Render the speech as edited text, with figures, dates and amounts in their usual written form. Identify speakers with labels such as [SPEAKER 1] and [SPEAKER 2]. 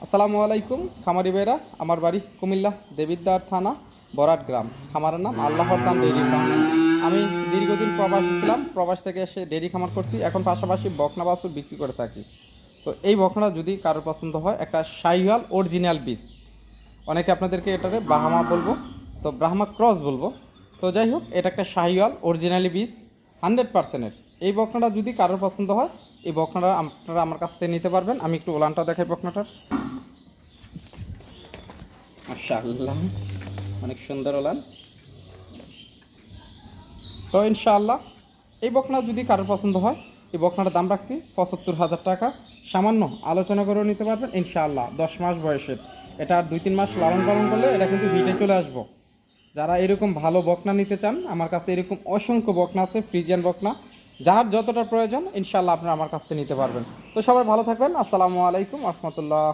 [SPEAKER 1] আসসালামু আলাইকুম খামারি ভাইরা। আমার বাড়ি কুমিল্লা দেবিদ্বার থানা বরাট গ্রাম। খামারের নাম আল্লাহর দান ডেইরি ফার্ম। আমি দীর্ঘদিন প্রবাসী ছিলাম, প্রবাস থেকে এসে ডেইরি খামার করছি। এখন পাশাপাশি বকনা বাছুর বিক্রি করে থাকি। তো এই বকনাটা যদি কারোর পছন্দ হয়, একটা শাহিওয়াল অরিজিনাল বীজ, অনেকে আপনাদেরকে এটারে ব্রাহ্মা বলবো, তো ব্রাহ্মা ক্রস বলবো। তো যাই হোক, এটা একটা শাহিওয়াল অরিজিনালি বীজ 100%-এর। এই বকনাটা যদি কারোর পছন্দ হয়, এই বকনাটা আপনারা আমার কাছ থেকে নিতে পারবেন। আমি একটু ওলানটা দেখাই বকনাটার। মাশাআল্লাহ, অনেক সুন্দর ওলান। তো ইনশাআল্লাহ এই বকনা যদি কারোর পছন্দ হয়, এই বকনাটার দাম রাখছি ৭৫,০০০ টাকা। সামান্য আলোচনা করেও নিতে পারবেন ইনশাআল্লাহ। 10 মাস বয়সের, এটা আর 2-3 মাস লালন পালন করলে এটা কিন্তু হিটে চলে আসবো। যারা এরকম ভালো বকনা নিতে চান, আমার কাছে এরকম অসংখ্য বকনা আছে, ফ্রিজিয়ান বকনা। যার যতটা প্রয়োজন ইনশাআল্লাহ আপনারা আমার কাছ থেকে নিতে পারবেন। তো সবাই ভালো থাকবেন। আসসালামু আলাইকুম রহমতুল্লাহ।